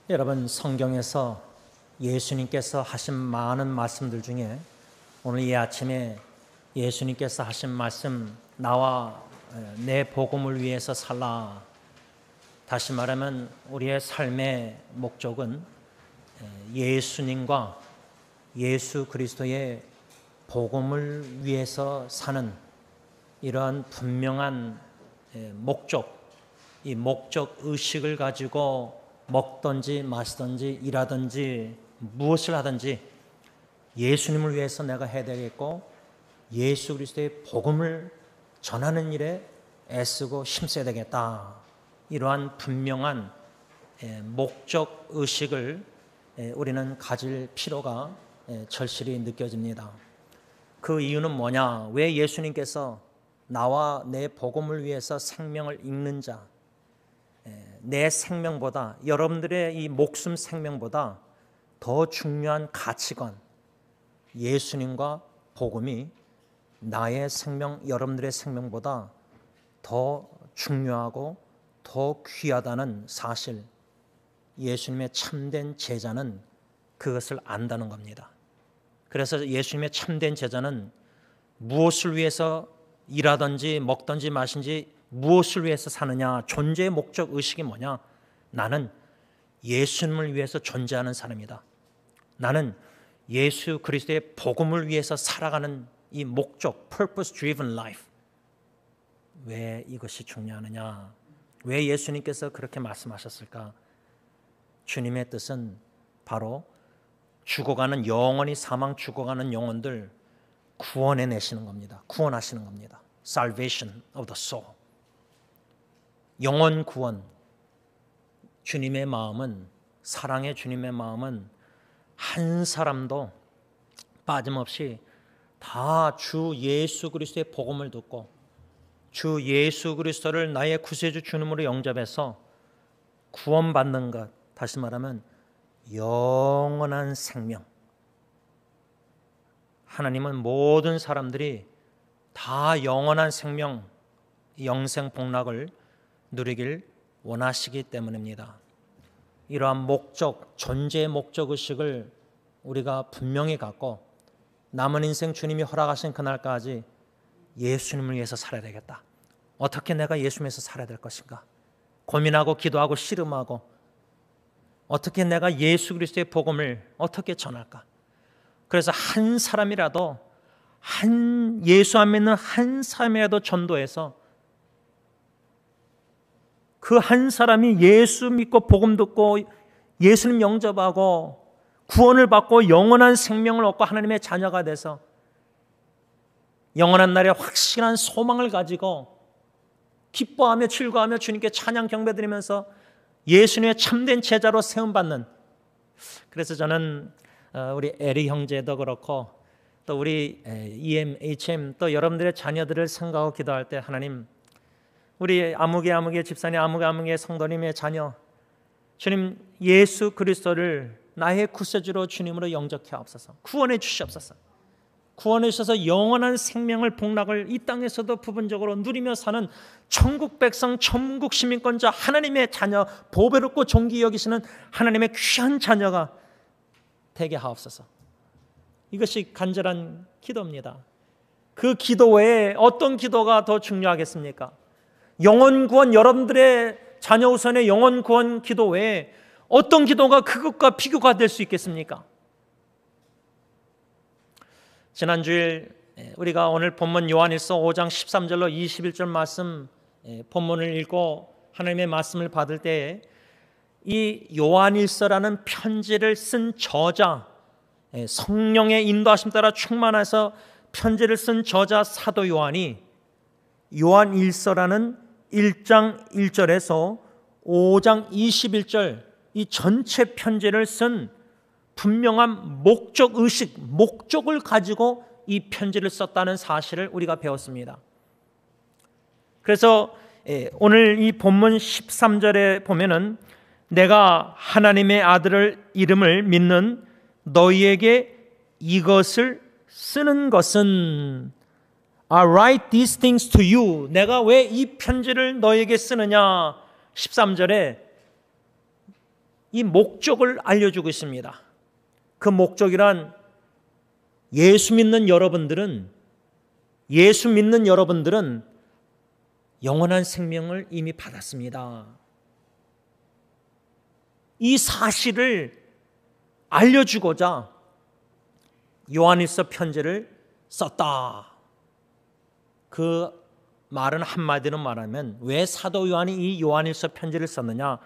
여러분, 성경에서 예수님께서 하신 많은 말씀들 중에 오늘 이 아침에 예수님께서 하신 말씀, 나와 내 복음을 위해서 살라. 다시 말하면 우리의 삶의 목적은 예수님과 예수 그리스도의 복음을 위해서 사는 이러한 분명한 목적, 이 목적 의식을 가지고 먹든지 마시든지 일하든지 무엇을 하든지 예수님을 위해서 내가 해야 되겠고, 예수 그리스도의 복음을 전하는 일에 애쓰고 힘써야 되겠다. 이러한 분명한 목적 의식을 우리는 가질 필요가 절실히 느껴집니다. 그 이유는 뭐냐? 왜 예수님께서 나와 내 복음을 위해서 생명을 잃는 자, 내 생명보다, 여러분들의 이 목숨 생명보다 더 중요한 가치관, 예수님과 복음이 나의 생명, 여러분들의 생명보다 더 중요하고 더 귀하다는 사실, 예수님의 참된 제자는 그것을 안다는 겁니다. 그래서 예수님의 참된 제자는 무엇을 위해서 일하든지 먹든지 마신지 무엇을 위해서 사느냐, 존재의 목적 의식이 뭐냐? 나는 예수님을 위해서 존재하는 사람이다. 나는 예수 그리스도의 복음을 위해서 살아가는 이 목적, purpose driven life. 왜 이것이 중요하느냐? 왜 예수님께서 그렇게 말씀하셨을까? 주님의 뜻은 바로 죽어가는, 영원히 사망 죽어가는 영혼들 구원해내시는 겁니다. 구원하시는 겁니다. Salvation of the soul. 영혼 구원. 주님의 마음은, 사랑의 주님의 마음은 한 사람도 빠짐없이 다 주 예수 그리스도의 복음을 듣고 주 예수 그리스도를 나의 구세주 주님으로 영접해서 구원받는 것, 다시 말하면 영원한 생명. 하나님은 모든 사람들이 다 영원한 생명, 영생 복락을 누리길 원하시기 때문입니다. 이러한 목적, 존재의 목적 의식을 우리가 분명히 갖고 남은 인생 주님이 허락하신 그날까지 예수님을 위해서 살아야 되겠다. 어떻게 내가 예수님에서 살아야 될 것인가? 고민하고 기도하고 씨름하고 어떻게 내가 예수 그리스도의 복음을 어떻게 전할까? 그래서 한 사람이라도, 예수 안 믿는 한 사람이라도 전도해서 그 한 사람이 예수 믿고 복음 듣고 예수님 영접하고 구원을 받고 영원한 생명을 얻고 하나님의 자녀가 돼서 영원한 날에 확실한 소망을 가지고 기뻐하며 즐거워하며 주님께 찬양 경배드리면서 예수님의 참된 제자로 세움받는, 그래서 저는 우리 에리 형제도 그렇고 또 우리 EM, HM 또 여러분들의 자녀들을 생각하고 기도할 때, 하나님, 우리 아무개 집사님, 아무개 성도님의 자녀, 주님 예수 그리스도를 나의 구세주로 주님으로 영접해 하옵소서. 구원해 주시옵소서. 구원해 주셔서 영원한 생명을 복락을 이 땅에서도 부분적으로 누리며 사는 천국 백성, 천국 시민권자, 하나님의 자녀, 보배롭고 존귀 여기시는 하나님의 귀한 자녀가 되게 하옵소서. 이것이 간절한 기도입니다. 그 기도 외에 어떤 기도가 더 중요하겠습니까? 영혼 구원, 여러분들의 자녀 우선의 영혼 구원 기도 외에 어떤 기도가 그것과 비교가 될 수 있겠습니까? 지난주일 우리가 오늘 본문 요한일서 5장 13절로 21절 말씀 본문을 읽고 하나님의 말씀을 받을 때에 이 요한일서라는 편지를 쓴 저자, 성령의 인도하심 따라 충만해서 편지를 쓴 저자 사도 요한이 요한일서라는 1장 1절에서 5장 21절 이 전체 편지를 쓴 분명한 목적 의식, 목적을 가지고 이 편지를 썼다는 사실을 우리가 배웠습니다. 그래서 오늘 이 본문 13절에 보면은 내가 하나님의 아들을 이름을 믿는 너희에게 이것을 쓰는 것은 I write these things to you. 내가 왜 이 편지를 너에게 쓰느냐? 13절에 이 목적을 알려주고 있습니다. 그 목적이란 예수 믿는 여러분들은 영원한 생명을 이미 받았습니다. 이 사실을 알려주고자 요한일서 편지를 썼다. 그 말은 한마디로 말하면 왜 사도 요한이 이 요한일서 편지를 썼느냐?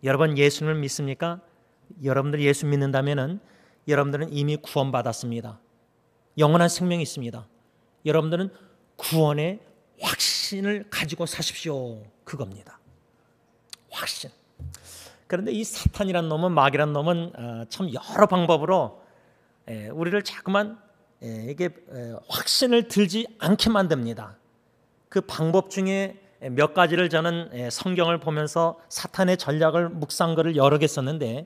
여러분 예수님을 믿습니까? 여러분들이 예수 믿는다면은 여러분들은 이미 구원받았습니다. 영원한 생명이 있습니다. 여러분들은 구원의 확신을 가지고 사십시오. 그겁니다. 확신. 그런데 이 사탄이란 놈은, 마귀란 놈은 참 여러 방법으로 우리를 자꾸만 이게 확신을 들지 않게 만듭니다. 그 방법 중에 몇 가지를 저는 성경을 보면서 사탄의 전략을 묵상글을 여러 개 썼는데,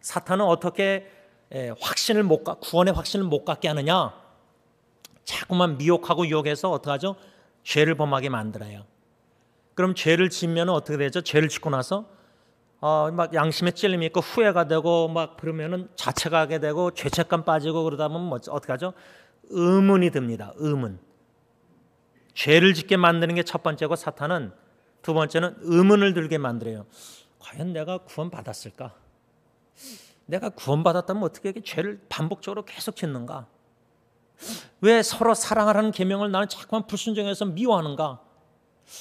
사탄은 어떻게 구원의 확신을 못 갖게 하느냐? 자꾸만 미혹하고 유혹해서 어떻게 하죠? 죄를 범하게 만들어요. 그럼 죄를 지으면 어떻게 되죠? 죄를 짓고 나서 막 양심에 찔림이 있고 후회가 되고 막 그러면은 자책하게 되고 죄책감 빠지고 그러다 보면 어떻게 하죠? 의문이 듭니다. 의문. 죄를 짓게 만드는 게 첫 번째고, 사탄은 두 번째는 의문을 들게 만들어요. 과연 내가 구원받았을까? 내가 구원받았다면 어떻게 이렇게 죄를 반복적으로 계속 짓는가? 왜 서로 사랑하라는 계명을 나는 자꾸만 불순종해서 미워하는가?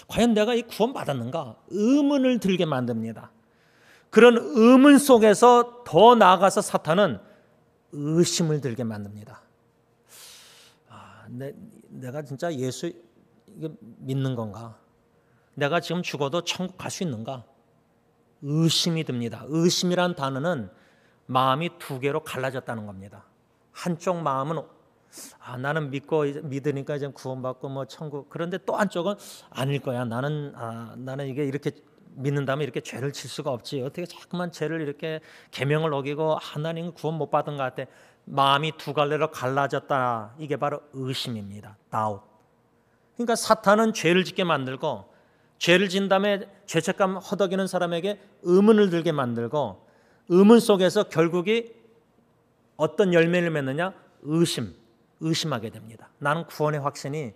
과연 내가 이 구원받았는가? 의문을 들게 만듭니다. 그런 의문 속에서 더 나아가서 사탄은 의심을 들게 만듭니다. 내가 진짜 예수 믿는 건가? 내가 지금 죽어도 천국 갈 수 있는가? 의심이 듭니다. 의심이란 단어는 마음이 두 개로 갈라졌다는 겁니다. 한쪽 마음은 나는 믿으니까 이제 구원받고 뭐 천국. 그런데 또 한쪽은 아닐 거야. 나는 이게 이렇게 믿는다면 이렇게 죄를 질 수가 없지. 어떻게 자꾸만 죄를 이렇게 계명을 어기고 하나님 구원 못 받은 것 같아. 마음이 두 갈래로 갈라졌다. 이게 바로 의심입니다. doubt. 그러니까 사탄은 죄를 짓게 만들고, 죄를 진 다음에 죄책감 허덕이는 사람에게 의문을 들게 만들고, 의문 속에서 결국이 어떤 열매를 맺느냐? 의심하게 됩니다. 나는 구원의 확신이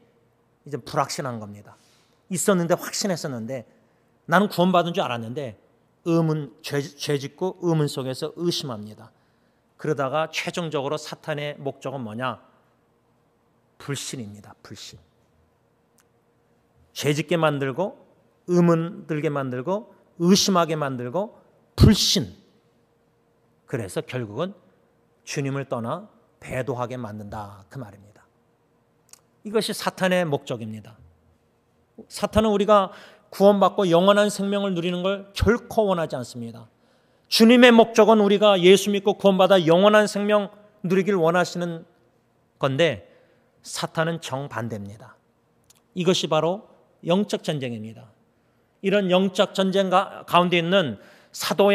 이제 불확신한 겁니다. 있었는데 확신했었는데 나는 구원받은 줄 알았는데 죄 짓고 의문 속에서 의심합니다. 그러다가 최종적으로 사탄의 목적은 뭐냐? 불신입니다. 불신. 죄 짓게 만들고 의문 들게 만들고 의심하게 만들고 불신. 그래서 결국은 주님을 떠나 배도하게 만든다, 그 말입니다. 이것이 사탄의 목적입니다. 사탄은 우리가 구원받고 영원한 생명을 누리는 걸 결코 원하지 않습니다. 주님의 목적은 우리가 예수 믿고 구원받아 영원한 생명 누리길 원하시는 건데, 사탄은 정반대입니다. 이것이 바로 영적 전쟁입니다. 이런 영적 전쟁 가운데 있는 사도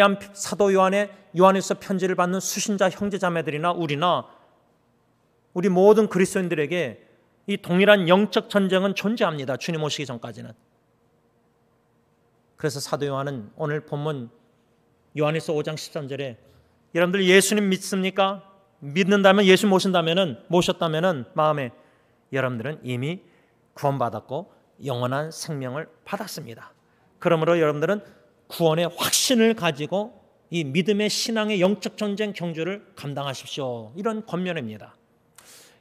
요한의 요한일서 편지를 받는 수신자 형제자매들이나 우리 모든 그리스도인들에게 이 동일한 영적 전쟁은 존재합니다. 주님 오시기 전까지는. 그래서 사도 요한은 오늘 본문 요한일서 5장 13절에 여러분들 예수님 믿습니까? 믿는다면, 예수 모셨다면은 마음에 여러분들은 이미 구원받았고 영원한 생명을 받았습니다. 그러므로 여러분들은 구원의 확신을 가지고 이 믿음의 신앙의 영적 전쟁 경주를 감당하십시오. 이런 권면입니다.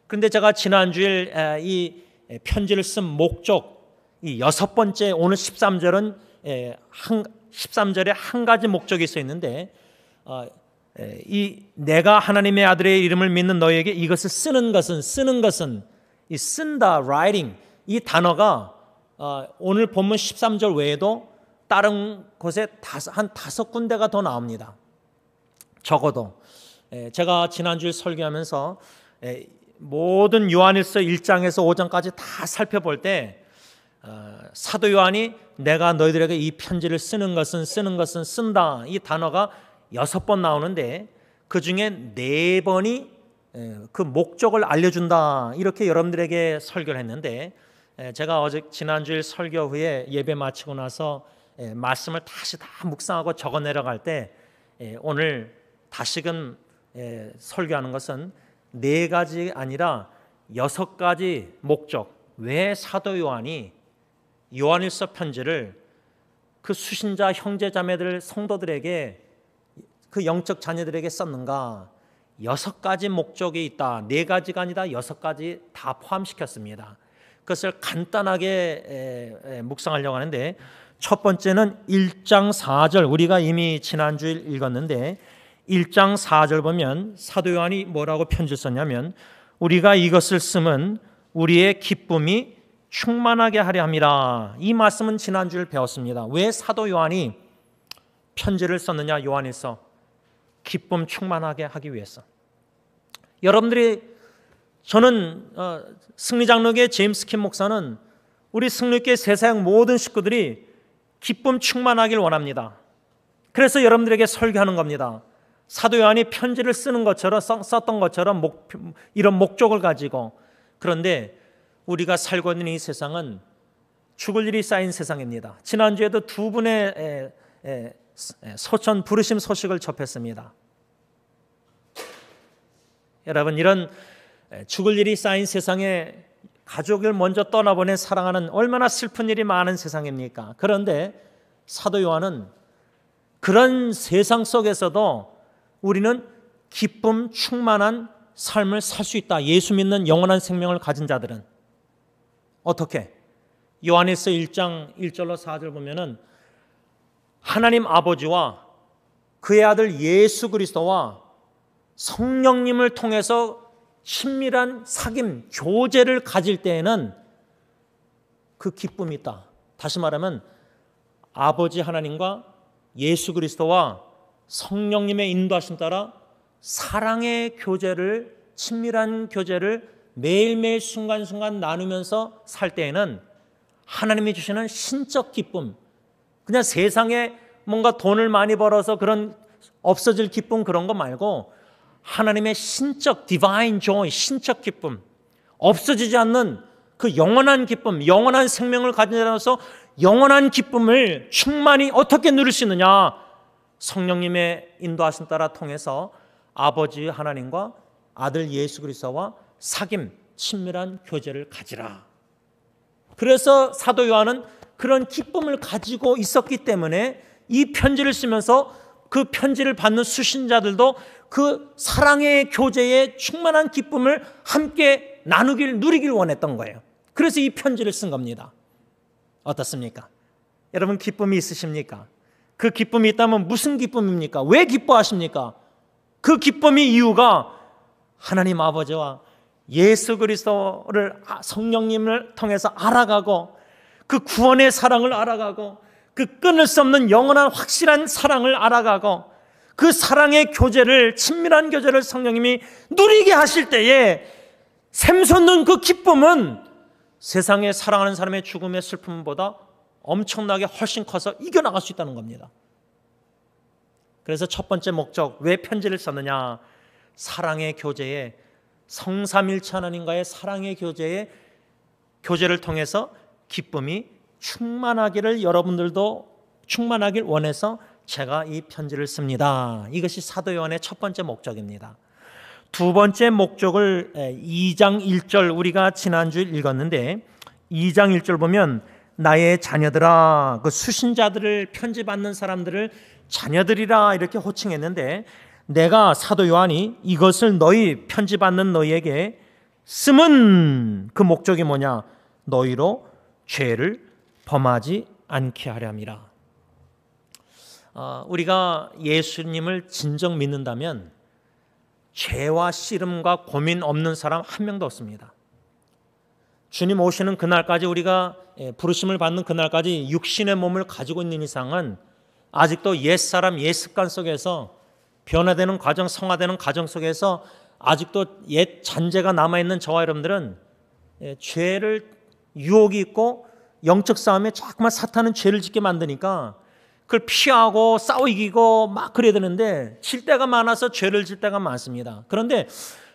그런데 제가 지난주일 이 편지를 쓴 목적, 이 6번째, 오늘 13절은 13절에 한 가지 목적이 써 있는데, 이 내가 하나님의 아들의 이름을 믿는 너희에게 이것을 쓰는 것은 이 쓴다, writing, 이 단어가 오늘 본문 13절 외에도 다른 곳에 한 5군데가 더 나옵니다. 적어도 제가 지난주에 설교하면서 모든 요한일서 1장에서 5장까지 다 살펴볼 때 사도 요한이 내가 너희들에게 이 편지를 쓰는 것은 쓴다, 이 단어가 6번 나오는데 그 중에 4번이 그 목적을 알려준다, 이렇게 여러분들에게 설교를 했는데, 제가 지난주일 설교 후에 예배 마치고 나서 말씀을 다시 다 묵상하고 적어 내려갈 때 오늘 다시금 설교하는 것은 4가지 아니라 6가지 목적, 왜 사도 요한이 요한일서 편지를 그 수신자 형제자매들 성도들에게, 그 영적 자녀들에게 썼는가? 6가지 목적이 있다. 4가지가 아니라 6가지 다 포함시켰습니다. 그것을 간단하게 묵상하려고 하는데, 첫 번째는 1장 4절, 우리가 이미 지난주에 읽었는데 1장 4절 보면 사도 요한이 뭐라고 편지를 썼냐면, 우리가 이것을 쓰면 우리의 기쁨이 충만하게 하려 함이라. 이 말씀은 지난주에 배웠습니다. 왜 사도 요한이 편지를 썼느냐? 요한일서 기쁨 충만하게 하기 위해서. 여러분들이, 저는 승리장로교회 제임스 킴 목사는 우리 승리교회 세상 모든 식구들이 기쁨 충만하길 원합니다. 그래서 여러분들에게 설교하는 겁니다. 사도 요한이 편지를 쓰는 것처럼, 썼던 것처럼 이런 목적을 가지고. 그런데 우리가 살고 있는 이 세상은 죽을 일이 쌓인 세상입니다. 지난주에도 2분의 소천 부르심 소식을 접했습니다. 여러분, 이런 죽을 일이 쌓인 세상에 가족을 먼저 떠나보낸 사랑하는, 얼마나 슬픈 일이 많은 세상입니까? 그런데 사도 요한은 그런 세상 속에서도 우리는 기쁨 충만한 삶을 살 수 있다. 예수 믿는 영원한 생명을 가진 자들은. 어떻게? 요한일서 1장 1절로 4절 보면은 하나님 아버지와 그의 아들 예수 그리스도와 성령님을 통해서 친밀한 사귐, 교제를 가질 때에는 그 기쁨이 있다. 다시 말하면 아버지 하나님과 예수 그리스도와 성령님의 인도하심 따라 사랑의 교제를, 친밀한 교제를 매일매일 순간순간 나누면서 살 때에는 하나님이 주시는 신적 기쁨, 그냥 세상에 뭔가 돈을 많이 벌어서 그런 없어질 기쁨, 그런 거 말고 하나님의 신적 divine joy, 신적 기쁨, 없어지지 않는 그 영원한 기쁨, 영원한 생명을 가진 자로서 영원한 기쁨을 충만히 어떻게 누릴 수 있느냐? 성령님의 인도하심 따라 통해서 아버지 하나님과 아들 예수 그리스도와 사귐, 친밀한 교제를 가지라. 그래서 사도 요한은 그런 기쁨을 가지고 있었기 때문에 이 편지를 쓰면서 그 편지를 받는 수신자들도 그 사랑의 교제의 충만한 기쁨을 함께 누리길 원했던 거예요. 그래서 이 편지를 쓴 겁니다. 어떻습니까? 여러분, 기쁨이 있으십니까? 그 기쁨이 있다면 무슨 기쁨입니까? 왜 기뻐하십니까? 그 기쁨의 이유가 하나님 아버지와 예수 그리스도를, 성령님을 통해서 알아가고 그 구원의 사랑을 알아가고 그 끊을 수 없는 영원한 확실한 사랑을 알아가고 그 사랑의 교제를, 친밀한 교제를 성령님이 누리게 하실 때에 샘솟는 그 기쁨은 세상에 사랑하는 사람의 죽음의 슬픔보다 엄청나게 훨씬 커서 이겨나갈 수 있다는 겁니다. 그래서 첫 번째 목적, 왜 편지를 썼느냐? 사랑의 교제에, 성삼일체 하나님과의 사랑의 교제를 통해서 기쁨이 충만하기를, 여러분들도 충만하길 원해서 제가 이 편지를 씁니다. 이것이 사도 요한의 첫 번째 목적입니다. 두 번째 목적을 2장 1절, 우리가 지난주에 읽었는데 2장 1절 보면 나의 자녀들아, 그 수신자들을, 편지받는 사람들을 자녀들이라 이렇게 호칭했는데, 내가 사도 요한이 이것을 너희 편지받는 너희에게 쓰면 그 목적이 뭐냐? 너희로 죄를 범하지 않게 하려 함이라. 우리가 예수님을 진정 믿는다면 죄와 씨름과 고민 없는 사람 한 명도 없습니다. 주님 오시는 그날까지, 우리가 부르심을 받는 그날까지 육신의 몸을 가지고 있는 이상은 아직도 옛사람, 옛 습관 속에서 변화되는 과정, 성화되는 과정 속에서 아직도 옛 잔재가 남아있는 저와 여러분들은 죄를, 유혹이 있고 영적 싸움에 자꾸만 사탄은 죄를 짓게 만드니까 그걸 피하고 싸워 이기고 막 그래야 되는데 질 때가 많아서 죄를 질 때가 많습니다. 그런데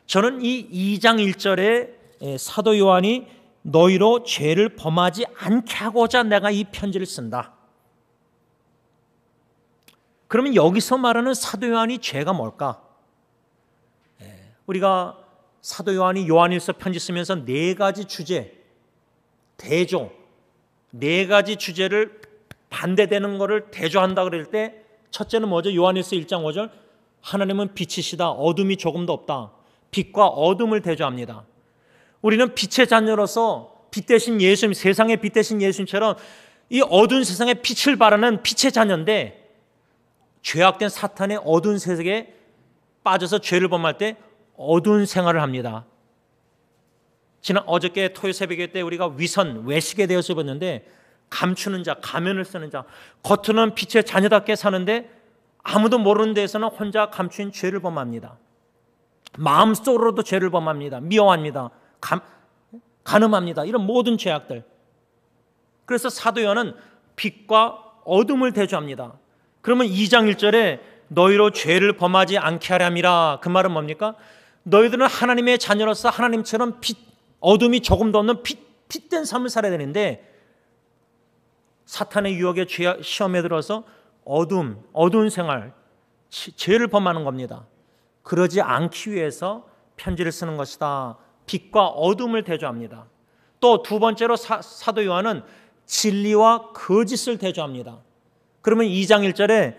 저는 이 2장 1절에 사도 요한이 너희로 죄를 범하지 않게 하고자 내가 이 편지를 쓴다. 그러면 여기서 말하는 사도 요한이 죄가 뭘까? 우리가 사도 요한이 요한일서 편지 쓰면서 네 가지 주제, 대조, 네 가지 주제를 반대되는 것을 대조한다 그럴 때 첫째는 뭐죠? 요한일서 1장 5절, 하나님은 빛이시다, 어둠이 조금도 없다. 빛과 어둠을 대조합니다. 우리는 빛의 자녀로서 빛 대신 예수님, 세상의 빛 대신 예수님처럼 이 어두운 세상에 빛을 발하는 빛의 자녀인데, 죄악된 사탄의 어두운 세상에 빠져서 죄를 범할 때 어두운 생활을 합니다. 지난 어저께 토요 새벽에 때 우리가 위선, 외식에 대해서 봤는데, 감추는 자, 가면을 쓰는 자, 겉으로는 빛의 자녀답게 사는데 아무도 모르는 데에서는 혼자 감추인 죄를 범합니다. 마음속으로도 죄를 범합니다. 미워합니다. 간음합니다. 이런 모든 죄악들. 그래서 사도 요한은 빛과 어둠을 대조합니다. 그러면 2장 1절에 너희로 죄를 범하지 않게 하렴이라, 그 말은 뭡니까? 너희들은 하나님의 자녀로서 하나님처럼 어둠이 조금도 없는 빛된 삶을 살아야 되는데, 사탄의 유혹에 시험에 들어서 어두운 생활, 죄를 범하는 겁니다. 그러지 않기 위해서 편지를 쓰는 것이다. 빛과 어둠을 대조합니다. 또 두 번째로 사도 요한은 진리와 거짓을 대조합니다. 그러면 2장 1절에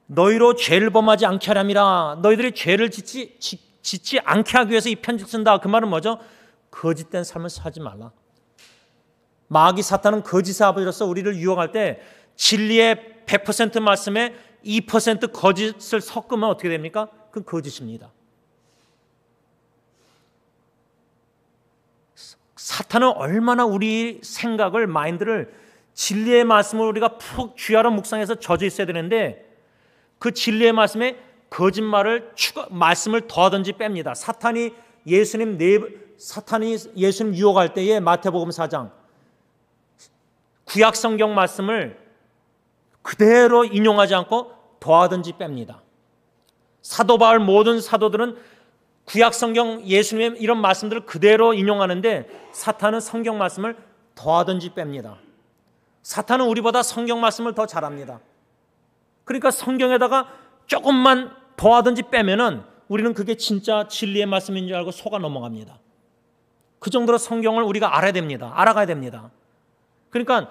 너희로 죄를 범하지 않게 하렴이라, 너희들이 죄를 짓지 않게 하기 위해서 이 편지를 쓴다. 그 말은 뭐죠? 거짓된 삶을 살지 말라. 마귀 사탄은 거짓의 아버지로서 우리를 유혹할 때 진리의 100% 말씀에 2% 거짓을 섞으면 어떻게 됩니까? 그건 거짓입니다. 사탄은 얼마나 우리 생각을, 마인드를 진리의 말씀을 우리가 푹 쥐하러 묵상해서 젖어 있어야 되는데, 그 진리의 말씀에 거짓말을 말씀을 더하든지 뺍니다. 사탄이 예수님 유혹할 때에 마태복음 4장 구약 성경 말씀을 그대로 인용하지 않고 더하든지 뺍니다. 사도 바울, 모든 사도들은 구약 성경 예수님의 이런 말씀들을 그대로 인용하는데, 사탄은 성경 말씀을 더하든지 뺍니다. 사탄은 우리보다 성경 말씀을 더 잘합니다. 그러니까 성경에다가 조금만 더하든지 빼면은 우리는 그게 진짜 진리의 말씀인 줄 알고 속아 넘어갑니다. 그 정도로 성경을 우리가 알아야 됩니다. 알아가야 됩니다. 그러니까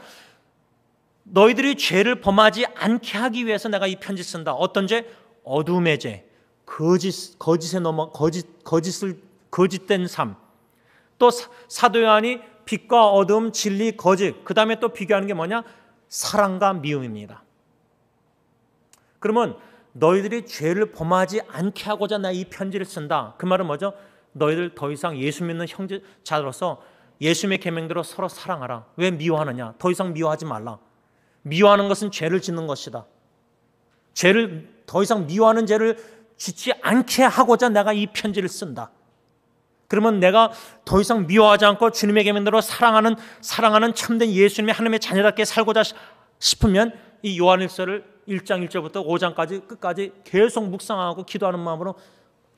너희들이 죄를 범하지 않게 하기 위해서 내가 이 편지 쓴다. 어떤 죄? 어둠의 죄, 거짓된 삶. 또 사도 요한이 빛과 어둠, 진리, 거짓, 그 다음에 또 비교하는 게 뭐냐? 사랑과 미움입니다. 그러면 너희들이 죄를 범하지 않게 하고자 나 이 편지를 쓴다. 그 말은 뭐죠? 너희들 더 이상 예수 믿는 형제자로서 예수님의 계명대로 서로 사랑하라. 왜 미워하느냐? 더 이상 미워하지 말라. 미워하는 것은 죄를 짓는 것이다. 죄를 더 이상 미워하는 죄를 짓지 않게 하고자 내가 이 편지를 쓴다. 그러면 내가 더 이상 미워하지 않고 주님의 계명대로 사랑하는 참된 예수님의 하나님의 자녀답게 살고자 싶으면 이 요한일서를 1장 1절부터 5장까지 끝까지 계속 묵상하고 기도하는 마음으로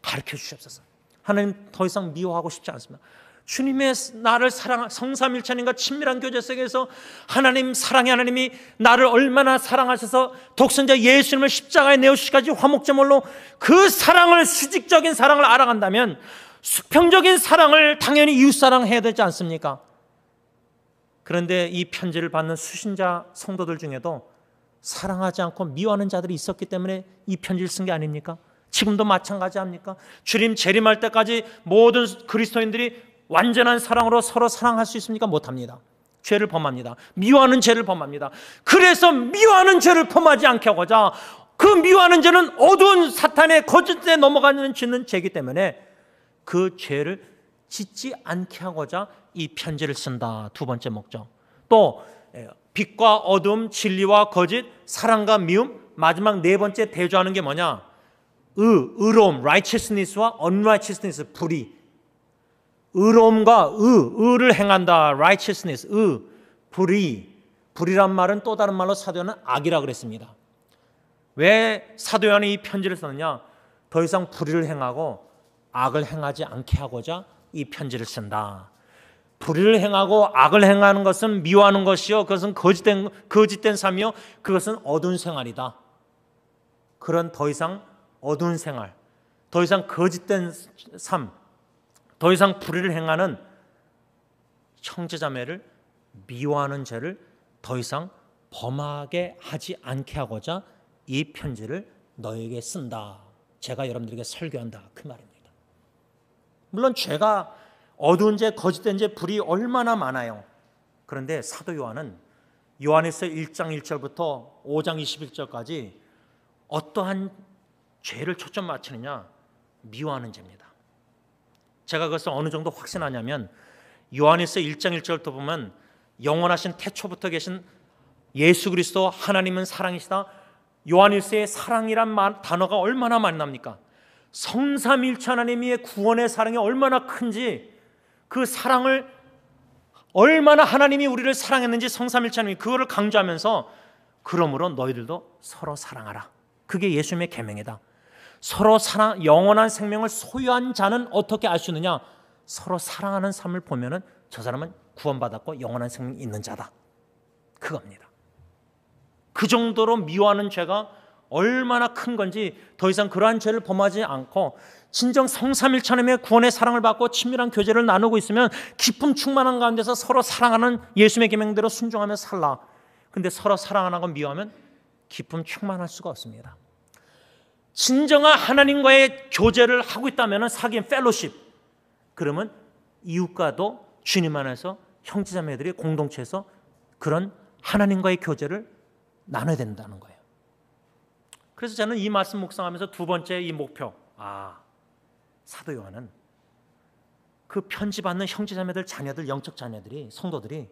가르쳐 주시옵소서. 하나님, 더 이상 미워하고 싶지 않습니다. 주님의 나를 성삼일체님과 친밀한 교제 속에서 하나님, 사랑의 하나님이 나를 얼마나 사랑하셔서 독생자 예수님을 십자가에 내어주시기까지 화목제물로 그 사랑을, 수직적인 사랑을 알아간다면 수평적인 사랑을 당연히 이웃사랑 해야 되지 않습니까? 그런데 이 편지를 받는 수신자 성도들 중에도 사랑하지 않고 미워하는 자들이 있었기 때문에 이 편지를 쓴 게 아닙니까? 지금도 마찬가지 아닙니까? 주님 재림할 때까지 모든 그리스도인들이 완전한 사랑으로 서로 사랑할 수 있습니까? 못합니다. 죄를 범합니다. 미워하는 죄를 범합니다. 그래서 미워하는 죄를 범하지 않게 하고자, 그 미워하는 죄는 어두운 사탄의 거짓에 넘어가는 짓는 죄이기 때문에 그 죄를 짓지 않게 하고자 이 편지를 쓴다. 두 번째 목적. 또 빛과 어둠, 진리와 거짓, 사랑과 미움, 마지막 네 번째 대조하는 게 뭐냐? 의로움, righteousness와 unrighteousness, 불의. 의로움과 의를 행한다. righteousness, 불의. 불의란 말은 또 다른 말로 사도 요한은 악이라 그랬습니다. 왜 사도 요한이 이 편지를 썼느냐? 더 이상 불의를 행하고 악을 행하지 않게 하고자 이 편지를 쓴다. 불의를 행하고 악을 행하는 것은 미워하는 것이요, 그것은 거짓된 삶이요, 그것은 어두운 생활이다. 그런 더 이상 어두운 생활, 더 이상 거짓된 삶, 더 이상 불의를 행하는 형제자매를 미워하는 죄를 더 이상 범하게 하지 않게 하고자 이 편지를 너에게 쓴다. 제가 여러분들에게 설교한다. 그 말입니다. 물론 죄가 어두운 죄, 거짓된 죄, 불이 얼마나 많아요. 그런데 사도 요한은 요한에서 1장 1절부터 5장 21절까지 어떠한 죄를 초점 맞추느냐? 미워하는 죄입니다. 제가 그것을 어느 정도 확신하냐면 요한에서 1장 1절부터 보면 영원하신 태초부터 계신 예수 그리스도 하나님은 사랑이시다. 요한일서의 사랑이란 단어가 얼마나 많이 납니까? 성삼일체 하나님의 구원의 사랑이 얼마나 큰지, 그 사랑을 얼마나 하나님이 우리를 사랑했는지 성삼일체 하나님이 그거를 강조하면서 그러므로 너희들도 서로 사랑하라. 그게 예수님의 계명이다. 서로 사랑, 영원한 생명을 소유한 자는 어떻게 알 수 있느냐? 서로 사랑하는 삶을 보면은 저 사람은 구원받았고 영원한 생명이 있는 자다. 그겁니다. 그 정도로 미워하는 죄가 얼마나 큰 건지 더 이상 그러한 죄를 범하지 않고 진정 성삼일체 하나님의 구원의 사랑을 받고 친밀한 교제를 나누고 있으면 기쁨 충만한 가운데서 서로 사랑하는 예수님의 계명대로 순종하며 살라. 근데 서로 사랑 안 하고 미워하면 기쁨 충만할 수가 없습니다. 진정한 하나님과의 교제를 하고 있다면 사귐 펠로십, 그러면 이웃과도 주님 안에서 형제자매들이 공동체에서 그런 하나님과의 교제를 나눠야 된다는 거예요. 그래서 저는 이 말씀 묵상하면서 두 번째 이 목표, 사도 요한은 그 편지 받는 형제자매들, 자녀들, 영적 자녀들이, 성도들이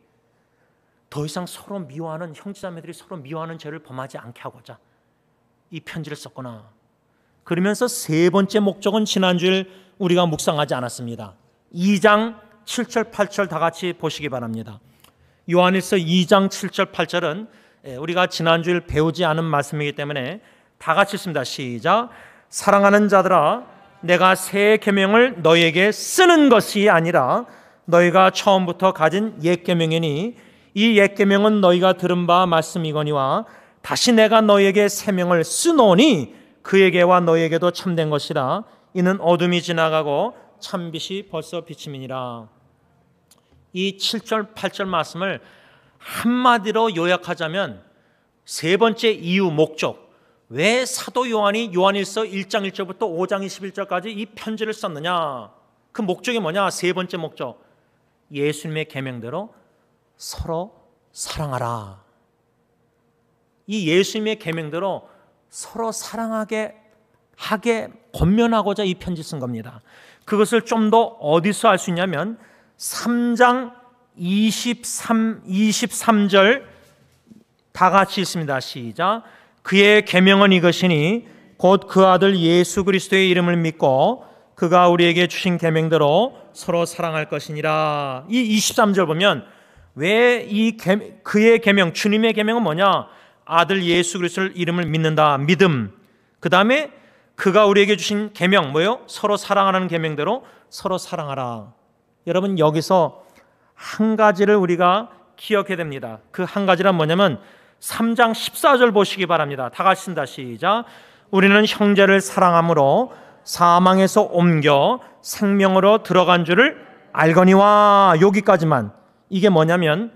더 이상 서로 미워하는, 형제자매들이 서로 미워하는 죄를 범하지 않게 하고자 이 편지를 썼구나. 그러면서 세 번째 목적은 지난주에 우리가 묵상하지 않았습니다. 2장 7절 8절 다 같이 보시기 바랍니다. 요한일서 2장 7절 8절은 우리가 지난주에 배우지 않은 말씀이기 때문에 다 같이 읽습니다. 시작. 사랑하는 자들아, 내가 새 계명을 너희에게 쓰는 것이 아니라 너희가 처음부터 가진 옛 계명이니 이 옛 계명은 너희가 들은 바 말씀이거니와 다시 내가 너희에게 새 명을 쓰노니 그에게와 너희에게도 참된 것이라. 이는 어둠이 지나가고 참빛이 벌써 비침이니라. 이 7절 8절 말씀을 한마디로 요약하자면 세 번째 이유, 목적, 왜 사도 요한이 요한일서 1장 1절부터 5장 21절까지 이 편지를 썼느냐, 그 목적이 뭐냐? 세 번째 목적, 예수님의 계명대로 서로 사랑하라. 이 예수님의 계명대로 서로 사랑하게 권면하고자 이 편지 쓴 겁니다. 그것을 좀 더 어디서 알 수 있냐면 3장 23절 다 같이 읽습니다. 시작. 그의 계명은 이것이니 곧 그 아들 예수 그리스도의 이름을 믿고 그가 우리에게 주신 계명대로 서로 사랑할 것이니라. 이 23절 보면 왜 그의 계명, 주님의 계명은 뭐냐? 아들 예수 그리스도의 이름을 믿는다. 믿음. 그 다음에 그가 우리에게 주신 계명 뭐예요? 서로 사랑하는 계명대로 서로 사랑하라. 여러분, 여기서 한 가지를 우리가 기억해야 됩니다. 그 한 가지란 뭐냐면 3장 14절 보시기 바랍니다. 다 같이 쓴다. 시작. 우리는 형제를 사랑함으로 사망에서 옮겨 생명으로 들어간 줄을 알거니와. 여기까지만. 이게 뭐냐면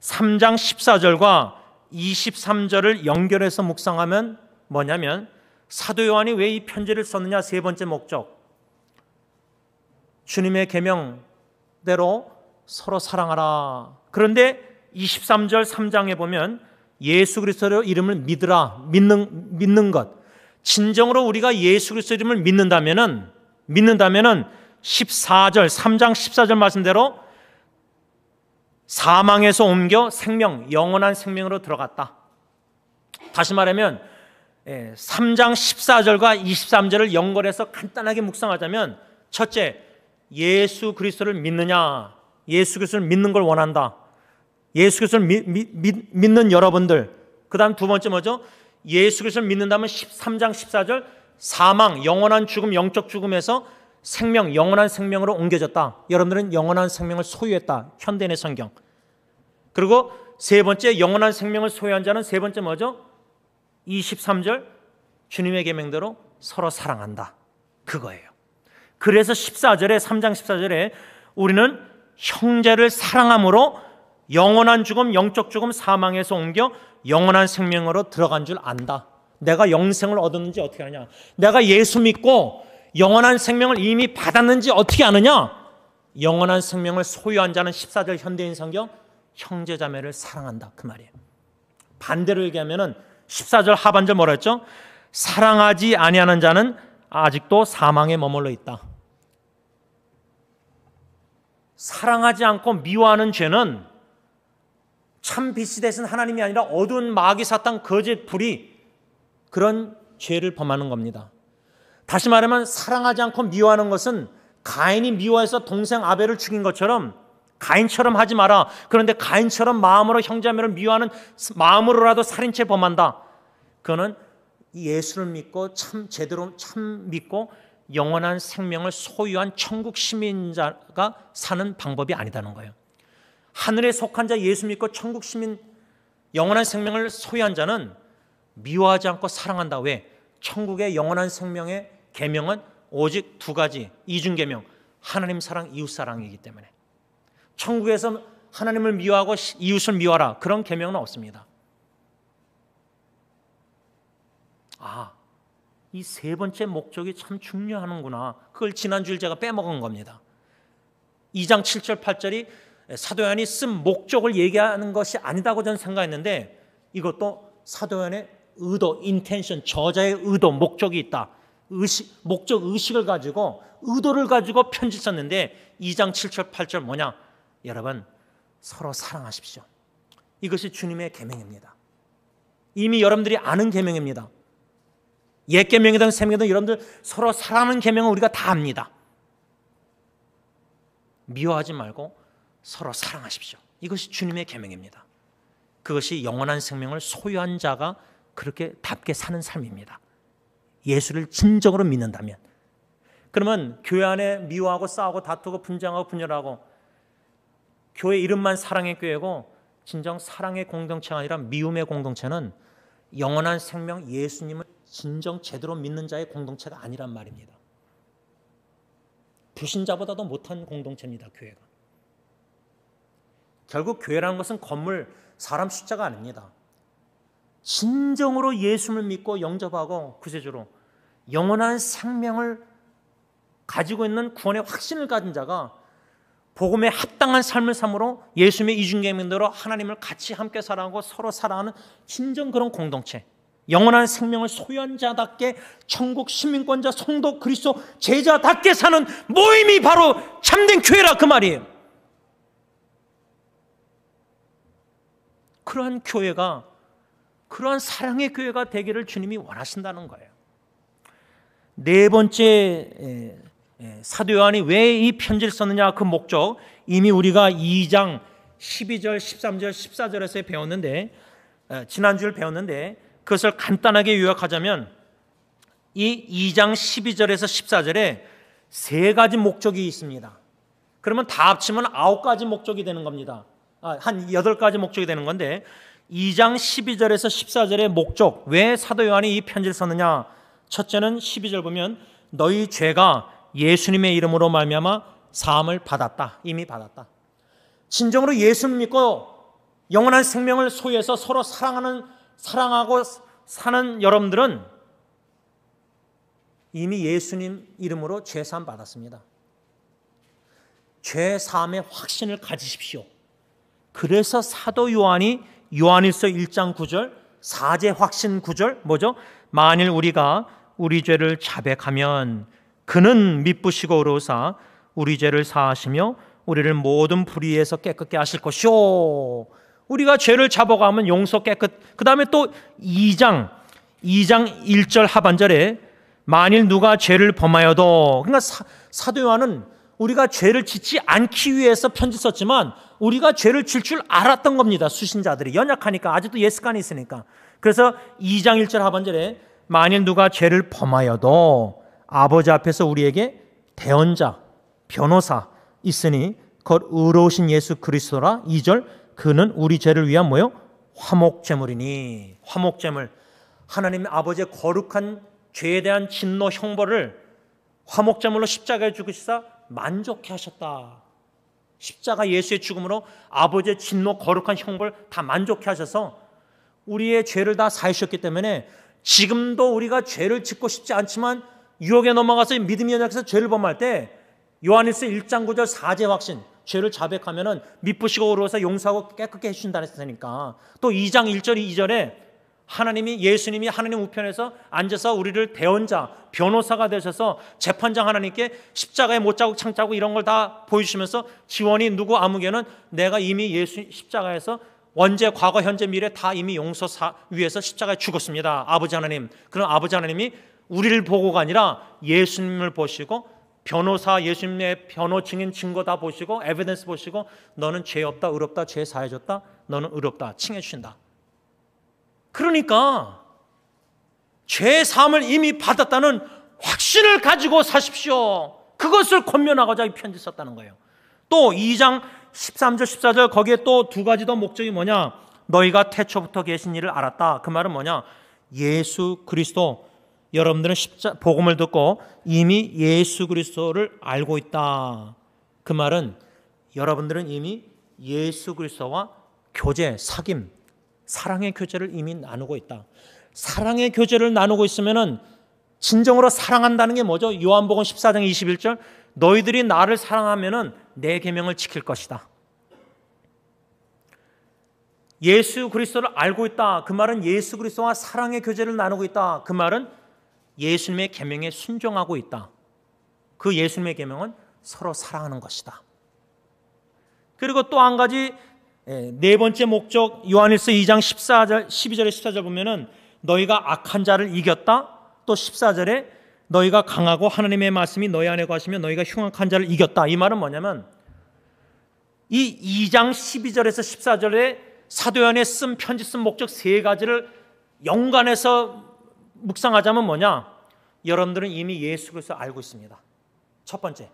3장 14절과 23절을 연결해서 묵상하면 뭐냐면 사도 요한이 왜 이 편지를 썼느냐, 세 번째 목적, 주님의 계명대로 서로 사랑하라. 그런데 23절 3장에 보면 예수 그리스도의 이름을 믿으라, 믿는 것, 진정으로 우리가 예수 그리스도의 이름을 믿는다면은 14절 3장 14절 말씀대로 사망에서 옮겨 생명, 영원한 생명으로 들어갔다. 다시 말하면 3장 14절과 23절을 연결해서 간단하게 묵상하자면, 첫째, 예수 그리스도를 믿느냐, 예수 그리스도를 믿는 걸 원한다. 예수 그리스도를 믿는 여러분들. 그 다음 두 번째 뭐죠? 예수 그리스도를 믿는다면 3장 14절 사망, 영원한 죽음, 영적 죽음에서 생명, 영원한 생명으로 옮겨졌다. 여러분들은 영원한 생명을 소유했다. 현대인의 성경. 그리고 세 번째, 영원한 생명을 소유한 자는 세 번째 뭐죠? 23절 주님의 계명대로 서로 사랑한다. 그거예요. 그래서 14절에 3장 14절에 우리는 형제를 사랑함으로 영원한 죽음, 영적 죽음, 사망에서 옮겨 영원한 생명으로 들어간 줄 안다. 내가 영생을 얻었는지 어떻게 아느냐? 내가 예수 믿고 영원한 생명을 이미 받았는지 어떻게 아느냐? 영원한 생명을 소유한 자는 14절 현대인 성경 형제자매를 사랑한다. 그 말이에요. 반대로 얘기하면 14절 하반절 뭐라 했죠? 사랑하지 아니하는 자는 아직도 사망에 머물러 있다. 사랑하지 않고 미워하는 죄는 참 빛이 되신 하나님이 아니라 어두운 마귀 사탄 거짓 불이 그런 죄를 범하는 겁니다. 다시 말하면 사랑하지 않고 미워하는 것은 가인이 미워해서 동생 아벨을 죽인 것처럼 가인처럼 하지 마라. 그런데 가인처럼 마음으로 형제자매를 미워하는 마음으로라도 살인죄 범한다. 그거는 예수를 믿고 참 제대로 참 믿고 영원한 생명을 소유한 천국 시민자가 사는 방법이 아니다는 거예요. 하늘에 속한 자 예수 믿고 천국 시민 영원한 생명을 소유한 자는 미워하지 않고 사랑한다. 왜? 천국의 영원한 생명의 계명은 오직 두 가지, 이중계명, 하나님 사랑, 이웃 사랑이기 때문에 천국에서 하나님을 미워하고 이웃을 미워하라 그런 계명은 없습니다. 이 세 번째 목적이 참 중요하는구나. 그걸 지난주에 제가 빼먹은 겁니다. 2장 7절 8절이 사도 요한이 쓴 목적을 얘기하는 것이 아니다고 저는 생각했는데 이것도 사도 요한의 의도, 인텐션, 저자의 의도, 목적이 있다. 목적 의식을 가지고 의도를 가지고 편지 썼는데 2장 7절 8절 뭐냐? 여러분 서로 사랑하십시오. 이것이 주님의 계명입니다. 이미 여러분들이 아는 계명입니다. 옛 계명이든 새 계명이든 여러분들 서로 사랑하는 계명은 우리가 다 압니다. 미워하지 말고 서로 사랑하십시오. 이것이 주님의 계명입니다. 그것이 영원한 생명을 소유한 자가 그렇게 답게 사는 삶입니다. 예수를 진정으로 믿는다면. 그러면 교회 안에 미워하고 싸우고 다투고 분쟁하고 분열하고 교회 이름만 사랑의 교회고 진정 사랑의 공동체가 아니라 미움의 공동체는 영원한 생명 예수님을 진정 제대로 믿는 자의 공동체가 아니란 말입니다. 불신자보다도 못한 공동체입니다. 교회가. 결국 교회라는 것은 건물, 사람 숫자가 아닙니다. 진정으로 예수를 믿고 영접하고 구세주로 영원한 생명을 가지고 있는 구원의 확신을 가진 자가 복음에 합당한 삶을 삶으로 예수님의 이중계명대로 하나님을 같이 함께 살아가고 서로 살아가는 진정 그런 공동체, 영원한 생명을 소유한 자답게 천국 시민권자 성도 그리스도 제자답게 사는 모임이 바로 참된 교회라 그 말이에요. 그러한 교회가 그러한 사랑의 교회가 되기를 주님이 원하신다는 거예요. 네 번째 사도 요한이 왜 이 편지를 썼느냐 그 목적 이미 우리가 2장 12절 13절 14절에서 배웠는데 지난주를 배웠는데 그것을 간단하게 요약하자면 이 2장 12절에서 14절에 세 가지 목적이 있습니다. 그러면 다 합치면 9가지 목적이 되는 겁니다. 한 8가지 목적이 되는 건데 2장 12절에서 14절의 목적, 왜 사도 요한이 이 편지를 썼느냐. 첫째는 12절 보면 너희 죄가 예수님의 이름으로 말미암아 사함을 받았다. 이미 받았다. 진정으로 예수를 믿고 영원한 생명을 소유해서 서로 사랑하고 사는 여러분들은 이미 예수님 이름으로 죄 사함 받았습니다. 죄 사함의 확신을 가지십시오. 그래서 사도 요한이 요한일서 1장 9절 사제 확신 9절 뭐죠? 만일 우리가 우리 죄를 자백하면 그는 미쁘시고 의로우사 우리 죄를 사하시며 우리를 모든 불의에서 깨끗게 하실 것이오. 우리가 죄를 잡아가면 용서 깨끗. 그 다음에 또 2장 1절 하반절에 만일 누가 죄를 범하여도, 그러니까 사도 요한은 우리가 죄를 짓지 않기 위해서 편지 썼지만 우리가 죄를 질 줄 알았던 겁니다. 수신자들이 연약하니까, 아직도 예습관이 있으니까. 그래서 2장 1절 하반절에 만일 누가 죄를 범하여도 아버지 앞에서 우리에게 대언자, 변호사 있으니 곧 의로우신 예수 그리스도라. 2절 그는 우리 죄를 위한 뭐요? 화목제물이니. 화목제물. 하나님 아버지의 거룩한 죄에 대한 진노 형벌을 화목제물로 십자가에 죽으시사 만족해 하셨다. 십자가 예수의 죽음으로 아버지의 진노 거룩한 형벌 다 만족해 하셔서 우리의 죄를 다 사하셨기 때문에 지금도 우리가 죄를 짓고 싶지 않지만 유혹에 넘어가서 믿음이 연약해서 죄를 범할 때 요한일서 1장 9절 4제 확신, 죄를 자백하면은 미쁘시고 어려워서 용서하고 깨끗게 해주신다 했으니까, 또 2장 1절 2절에 예수님이 하나님 우편에서 앉아서 우리를 대언자, 변호사가 되셔서 재판장 하나님께 십자가에 못자국 창자국 이런 걸 다 보여주시면서 지원이 누구 아무개는 내가 이미 예수 십자가에서 원죄, 과거, 현재, 미래 다 이미 용서 위해서 십자가에 죽었습니다. 아버지 하나님. 그럼 아버지 하나님이 우리를 보고가 아니라 예수님을 보시고 변호사, 예수님의 변호 증인 증거 다 보시고 에비던스 보시고 너는 죄 없다, 의롭다, 죄 사해줬다, 너는 의롭다 칭해 주신다. 그러니까 죄 사함을 이미 받았다는 확신을 가지고 사십시오. 그것을 권면하고자 이 편지 썼다는 거예요. 또 2장 13절 14절 거기에 또 두 가지 더 목적이 뭐냐? 너희가 태초부터 계신 일을 알았다. 그 말은 뭐냐? 예수 그리스도, 여러분들은 복음을 듣고 이미 예수 그리스도를 알고 있다. 그 말은 여러분들은 이미 예수 그리스도와 교제, 사귐, 사랑의 교제를 이미 나누고 있다. 사랑의 교제를 나누고 있으면은 진정으로 사랑한다는 게 뭐죠? 요한복음 14장 21절 너희들이 나를 사랑하면은 내 계명을 지킬 것이다. 예수 그리스도를 알고 있다. 그 말은 예수 그리스도와 사랑의 교제를 나누고 있다. 그 말은 예수님의 계명에 순종하고 있다. 그 예수님의 계명은 서로 사랑하는 것이다. 그리고 또 한 가지 네 번째 목적 요한일서 2장 14절 12절에 14절 보면은 너희가 악한 자를 이겼다. 또 14절에 너희가 강하고 하나님의 말씀이 너희 안에 거하시며 너희가 흉악한 자를 이겼다. 이 말은 뭐냐면 이 2장 12절에서 14절에 사도 요한의 편지 쓴 목적 세 가지를 연관해서 묵상하자면 뭐냐? 여러분들은 이미 예수 그리스도를 알고 있습니다. 첫 번째,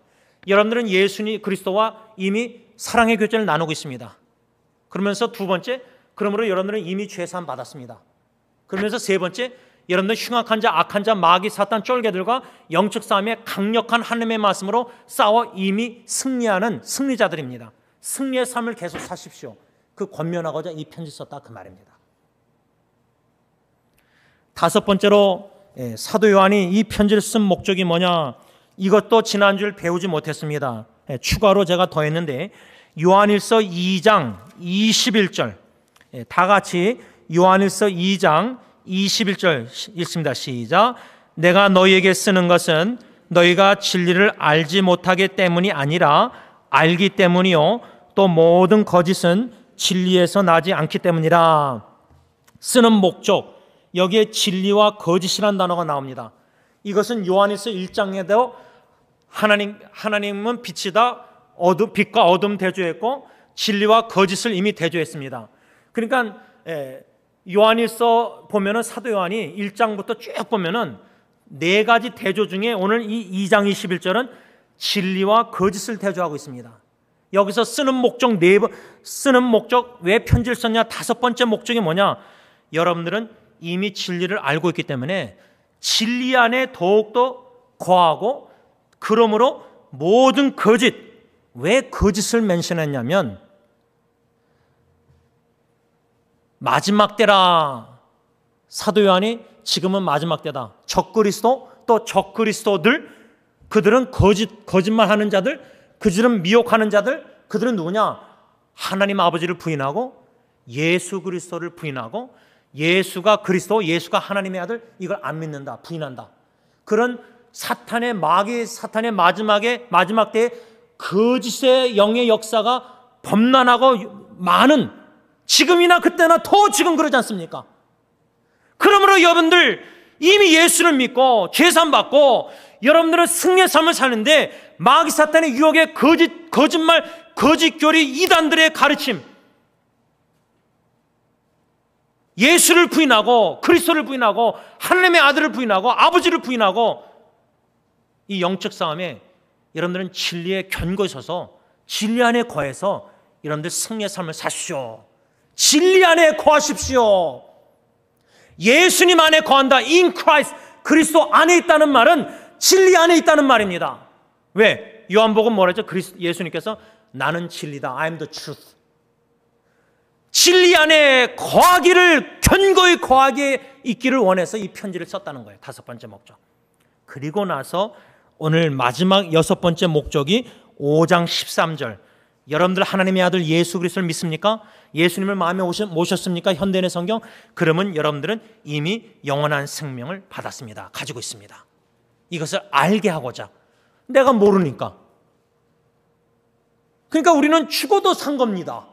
여러분들은 예수님 그리스도와 이미 사랑의 교제를 나누고 있습니다. 그러면서 두 번째, 그러므로 여러분들은 이미 죄사함 받았습니다. 그러면서 세 번째, 여러분들 흉악한 자, 악한 자, 마귀, 사탄, 쫄개들과 영적 싸움에 강력한 하나님의 말씀으로 싸워 이미 승리하는 승리자들입니다. 승리의 삶을 계속 사십시오. 그 권면하고자 이 편지 썼다 그 말입니다. 다섯 번째로 사도 요한이 이 편지를 쓴 목적이 뭐냐? 이것도 지난주를 배우지 못했습니다. 추가로 제가 더했는데 요한일서 2장 21절 다 같이 요한일서 2장 21절 읽습니다. 시작. 내가 너희에게 쓰는 것은 너희가 진리를 알지 못하기 때문이 아니라 알기 때문이요 또 모든 거짓은 진리에서 나지 않기 때문이라. 쓰는 목적, 여기에 진리와 거짓이라는 단어가 나옵니다. 이것은 요한일서 1장에도 하나님은 빛이다, 빛과 어둠 대조했고 진리와 거짓을 이미 대조했습니다. 그러니까 요한일서 보면은 사도 요한이 1장부터 쭉 보면은 네 가지 대조 중에 오늘 이 2장 21절은 진리와 거짓을 대조하고 있습니다. 여기서 쓰는 목적 쓰는 목적 왜 편지를 썼냐? 다섯 번째 목적이 뭐냐? 여러분들은 이미 진리를 알고 있기 때문에 진리 안에 더욱더 거하고 그러므로 모든 거짓, 왜 거짓을 멘션했냐면 마지막 때라. 사도 요한이 지금은 마지막 때다. 적그리스도 또 적그리스도들, 그들은 거짓말하는 자들, 그들은 미혹하는 자들, 그들은 누구냐? 하나님 아버지를 부인하고 예수 그리스도를 부인하고 예수가 그리스도, 예수가 하나님의 아들, 이걸 안 믿는다, 부인한다. 그런 사탄의 마지막 때에 거짓의 영의 역사가 범람하고 많은, 지금이나 그때나 더 지금 그러지 않습니까? 그러므로 여러분들 이미 예수를 믿고 죄산 받고 여러분들은 승리의 삶을 사는데 마귀 사탄의 유혹에 거짓말, 거짓교리, 이단들의 가르침, 예수를 부인하고 그리스도를 부인하고 하나님의 아들을 부인하고 아버지를 부인하고 이 영적 싸움에 여러분들은 진리에 견고히 서서 진리 안에 거해서 여러분들 승리의 삶을 사십시오. 진리 안에 거하십시오. 예수님 안에 거한다. In Christ. 그리스도 안에 있다는 말은 진리 안에 있다는 말입니다. 왜? 요한복음 뭐랬죠? 예수님께서 나는 진리다. I am the truth. 진리 안에 거하기를, 견고히 거하게 있기를 원해서 이 편지를 썼다는 거예요. 5번째 목적. 그리고 나서 오늘 마지막 6번째 목적이 5장 13절. 여러분들 하나님의 아들 예수 그리스도를 믿습니까? 예수님을 마음에 모셨습니까? 현대인의 성경. 그러면 여러분들은 이미 영원한 생명을 받았습니다. 가지고 있습니다. 이것을 알게 하고자. 내가 모르니까. 그러니까 우리는 죽어도 산 겁니다.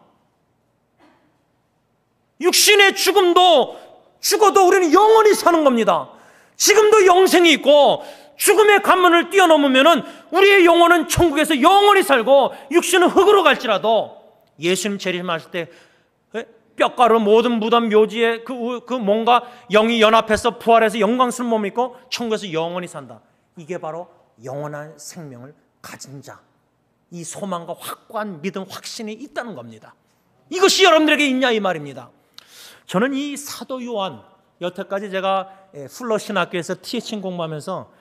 육신의 죽어도 우리는 영원히 사는 겁니다. 지금도 영생이 있고 죽음의 관문을 뛰어넘으면 우리의 영혼은 천국에서 영원히 살고 육신은 흙으로 갈지라도 예수님 재림하실 때 뼈가루 모든 무덤 묘지에 그 뭔가 영이 연합해서 부활해서 영광스러운 몸을 입고 천국에서 영원히 산다. 이게 바로 영원한 생명을 가진 자. 이 소망과 확고한 믿음, 확신이 있다는 겁니다. 이것이 여러분들에게 있냐 이 말입니다. 저는 이 사도 요한, 여태까지 제가 풀러 신학교에서 THN 공부하면서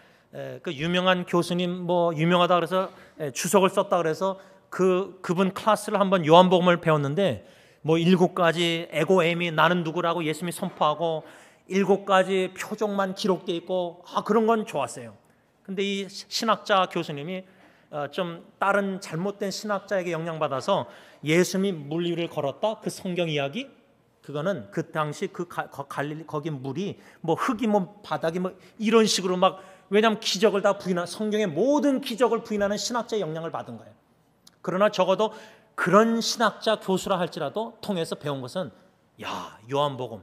그 유명한 교수님 유명하다 그래서 주석을 썼다 그래서 그분 클래스를 한번 요한복음을 배웠는데 7가지 에고엠이 나는 누구라고 예수님이 선포하고 7가지 표적만 기록되어 있고 그런 건 좋았어요. 근데 이 신학자 교수님이 좀 다른 잘못된 신학자에게 영향받아서 예수님이 물 위를 걸었다 그 성경 이야기, 그거는 그 당시 거기 물이 흙이 바닥이 이런 식으로 왜냐하면 기적을 다 부인하는, 성경의 모든 기적을 부인하는 신학자의 영향을 받은 거예요. 그러나 적어도 그런 신학자 교수라 할지라도 통해서 배운 것은 요한복음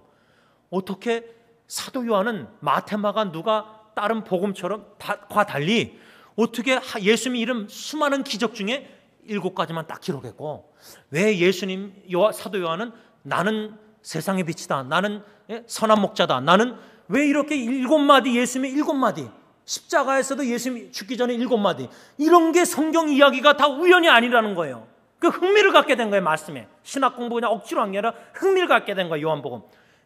어떻게 사도 요한은 마테마가 누가 다른 복음처럼 과 달리 어떻게 예수님 이름 수많은 기적 중에 7가지만 딱 기록했고, 왜 예수님 사도 요한은 나는 세상의 빛이다, 나는 선한 목자다, 나는 왜 이렇게 7마디 예수님의 7마디, 십자가에서도 예수님이 죽기 전에 7마디, 이런 게 성경 이야기가 다 우연이 아니라는 거예요. 그 흥미를 갖게 된 거예요. 말씀에 신학 공부 그냥 억지로 한 게 아니라 흥미를 갖게 된 거예요. 요한복음.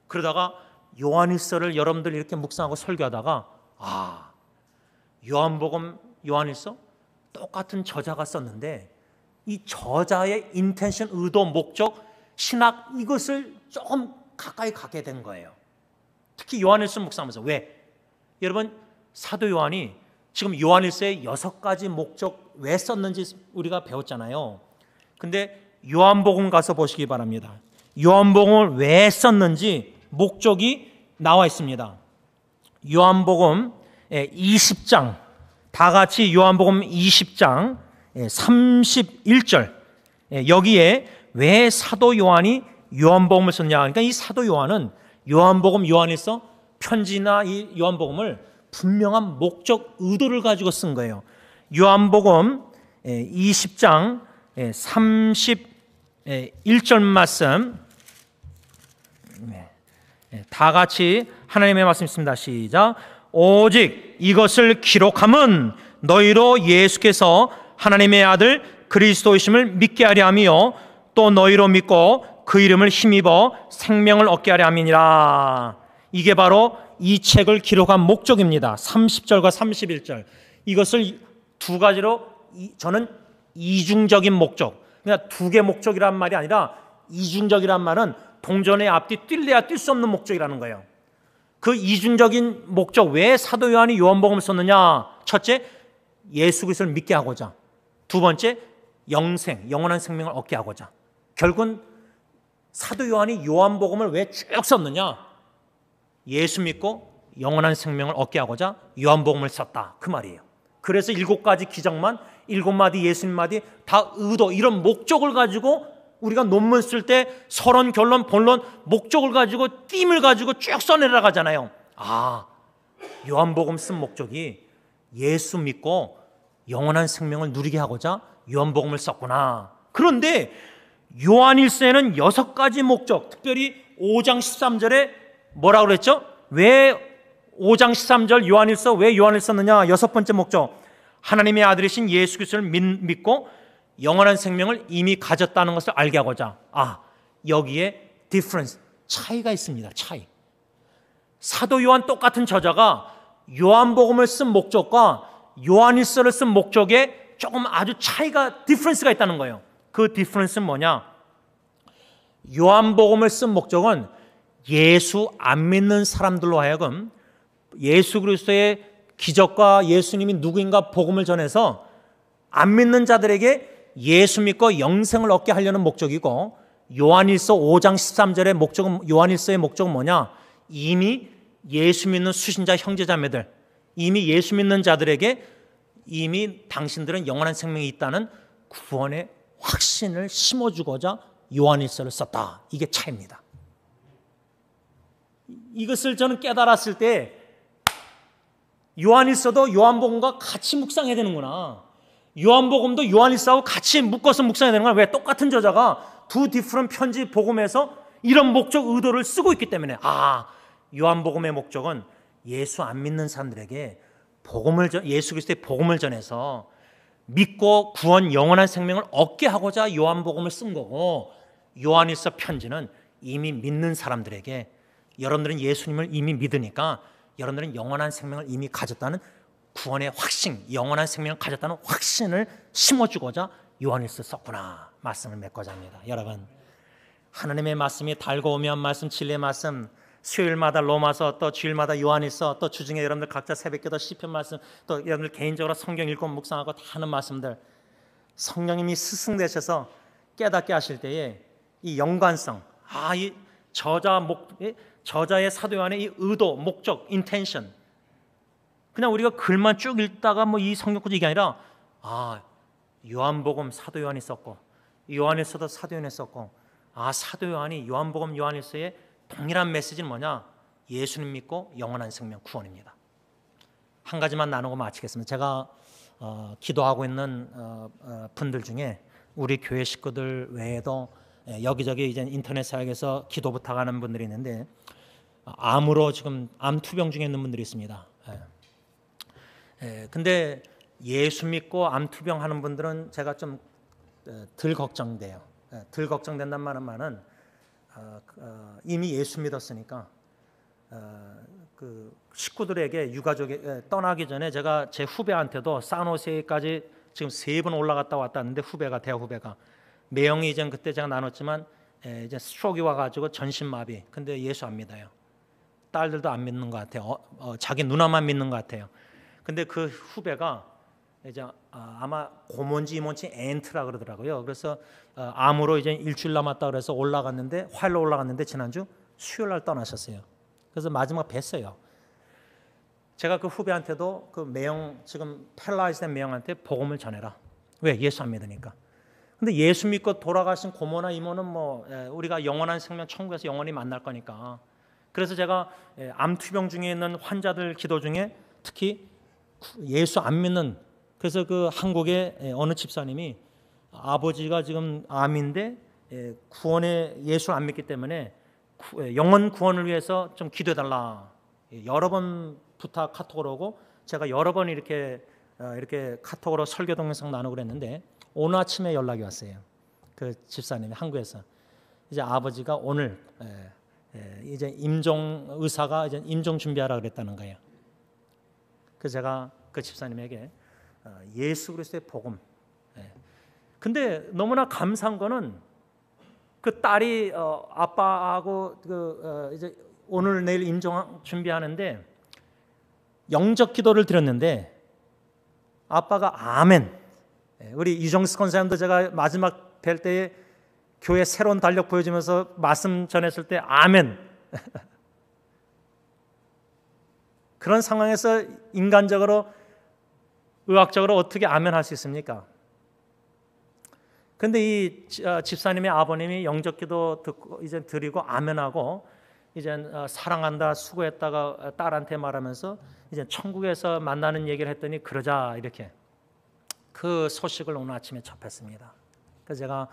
그러다가 요한일서를 여러분들 이렇게 묵상하고 설교하다가 요한복음, 요한일서 똑같은 저자가 썼는데 이 저자의 인텐션, 의도, 목적, 신학 이것을 조금 가까이 가게 된 거예요. 특히 요한일서 묵상하면서. 왜? 여러분 사도 요한이 지금 요한일서의 6가지 목적 왜 썼는지 우리가 배웠잖아요. 근데 요한복음 가서 보시기 바랍니다. 요한복음을 왜 썼는지 목적이 나와 있습니다. 요한복음 20장, 다 같이 요한복음 20장 31절, 여기에 왜 사도 요한이 요한복음을 썼냐. 그러니까 이 사도 요한은 요한복음, 요한일서, 편지나 이 요한복음을 분명한 목적, 의도를 가지고 쓴 거예요. 요한복음 20장 31절 말씀, 다 같이 하나님의 말씀 있습니다. 시작. 오직 이것을 기록함은 너희로 예수께서 하나님의 아들 그리스도이심을 믿게 하려 함이요 또 너희로 믿고 그 이름을 힘입어 생명을 얻게 하려 함이니라. 이게 바로 이 책을 기록한 목적입니다. 30절과 31절. 이것을 2가지로 저는 이중적인 목적, 그러니까 2개 목적이란 말이 아니라 이중적이란 말은 동전의 앞뒤 뛸래야 뛸 수 없는 목적이라는 거예요. 그 이중적인 목적, 왜 사도 요한이 요한복음을 썼느냐? 첫째, 예수 그리스도를 믿게 하고자. 2번째, 영원한 생명을 얻게 하고자. 결국은 사도 요한이 요한복음을 왜 쭉 썼느냐? 예수 믿고 영원한 생명을 얻게 하고자 요한복음을 썼다, 그 말이에요. 그래서 7가지 기적만, 7마디 예수님마디 다 의도, 이런 목적을 가지고 우리가 논문 쓸 때 서론, 결론, 본론, 목적을 가지고 띠을 가지고 쭉 써내려가잖아요. 요한복음 쓴 목적이 예수 믿고 영원한 생명을 누리게 하고자 요한복음을 썼구나. 그런데 요한일서에는 6가지 목적, 특별히 5장 13절에 뭐라고 그랬죠? 왜 5장 13절 요한일서 왜 요한을 썼느냐? 6번째 목적, 하나님의 아들이신 예수 그리스도를 믿고 영원한 생명을 이미 가졌다는 것을 알게 하고자. 여기에 difference, 차이가 있습니다. 차이. 사도 요한 똑같은 저자가 요한복음을 쓴 목적과 요한일서를 쓴 목적에 조금 아주 디퍼런스가 있다는 거예요. 그 디퍼런스는 뭐냐? 요한복음을 쓴 목적은 예수 안 믿는 사람들로 하여금 예수 그리스도의 기적과 예수님이 누구인가 복음을 전해서 안 믿는 자들에게 예수 믿고 영생을 얻게 하려는 목적이고, 요한일서 5장 13절의 목적은, 요한일서의 목적은 뭐냐? 이미 예수 믿는 수신자 형제자매들, 이미 예수 믿는 자들에게 이미 당신들은 영원한 생명이 있다는 구원의 확신을 심어주고자 요한일서를 썼다. 이게 차이입니다. 이것을 저는 깨달았을 때 요한일서도 요한복음과 같이 묵상해야 되는구나. 요한복음도 요한일서하고 같이 묶어서 묵상해야 되는 거야. 왜? 똑같은 저자가 두 디프런 편지 복음에서 이런 목적 의도를 쓰고 있기 때문에, 요한복음의 목적은 예수 안 믿는 사람들에게 예수 그리스도의 복음을 전해서 믿고 구원 영원한 생명을 얻게 하고자 요한복음을 쓴 거고, 요한일서 편지는 이미 믿는 사람들에게, 여러분들은 예수님을 이미 믿으니까 여러분들은 영원한 생명을 이미 가졌다는 구원의 확신, 영원한 생명을 가졌다는 확신을 심어주고자 요한일서 썼구나 말씀을 맺고자 합니다. 여러분, 하나님의 말씀이 달고 오면 말씀, 진리의 말씀, 수요일마다 로마서, 또 주일마다 요한일서, 또 주중에 여러분들 각자 새벽기도 시편 말씀, 또 여러분들 개인적으로 성경 읽고 묵상하고 다 하는 말씀들, 성령님이 스승되셔서 깨닫게 하실 때에 이 연관성, 이 저자의 사도 요한의 이 의도, 목적, 인텐션, 그냥 우리가 글만 쭉 읽다가 이 성경 구절 이게 아니라, 요한복음 사도 요한이 썼고, 요한일서도 사도 요한이 썼고, 사도 요한이 요한복음 요한일서의 동일한 메시지는 뭐냐? 예수님 믿고 영원한 생명, 구원입니다. 한 가지만 나누고 마치겠습니다. 제가 기도하고 있는 분들 중에 우리 교회 식구들 외에도 여기저기 이제 인터넷 사역에서 기도 부탁하는 분들이 있는데, 암으로 지금 암 투병 중에 있는 분들이 있습니다. 근데 예수 믿고 암 투병하는 분들은 제가 좀 덜 걱정돼요. 덜 걱정된다는 말은 이미 예수 믿었으니까 그 식구들에게, 유가족에 떠나기 전에 제가 제 후배한테도 산호세까지 지금 3번 올라갔다 왔다 했는데, 대학 후배가 매형이 이제 그때 제가 나눴지만 이제 스트로크가 와가지고 전신마비. 근데 예수 안 믿어요. 딸들도 안 믿는 것 같아요. 자기 누나만 믿는 것 같아요. 근데 그 후배가 이제 아마 고몬지 이몬지 엔트라 그러더라고요. 그래서 암으로 이제 일주일 남았다 그래서 올라갔는데, 화요일로 올라갔는데 지난주 수요일 날 떠나셨어요. 그래서 마지막 뵀어요. 제가 그 후배한테도 그 매형, 지금 팰라이스된 매형한테 복음을 전해라. 왜? 예수 안 믿으니까. 근데 예수 믿고 돌아가신 고모나 이모는 우리가 영원한 생명 천국에서 영원히 만날 거니까. 그래서 제가 암 투병 중에 있는 환자들 기도 중에 특히 예수 안 믿는, 그래서 그 한국의 어느 집사님이 아버지가 지금 암인데 구원의 예수를 안 믿기 때문에 영원 구원을 위해서 좀 기도해달라 여러 번 부탁 카톡으로 오고, 제가 여러 번 이렇게 카톡으로 설교 동영상 나누고 그랬는데, 오늘 아침에 연락이 왔어요. 그 집사님이 한국에서 이제 아버지가 오늘 이제 임종, 의사가 이제 임종 준비하라 그랬다는 거예요. 그래서 제가 그 집사님에게 예수 그리스도의 복음. 근데 너무나 감사한 거는 그 딸이 아빠하고 이제 오늘 내일 임종 준비하는데 영적 기도를 드렸는데, 아빠가 아멘. 우리 유정스 권사님도 제가 마지막 뵐 때에 교회 새로운 달력 보여주면서 말씀 전했을 때 아멘. 그런 상황에서 인간적으로, 의학적으로 어떻게 아멘 할 수 있습니까? 근데 이 집사님의 아버님이 영적 기도 듣고 이제 드리고 아멘하고 이제 사랑한다, 수고했다가 딸한테 말하면서 이제 천국에서 만나는 얘기를 했더니, 그러자 이렇게 그 소식을 오늘 아침에 접했습니다. 그래서 제가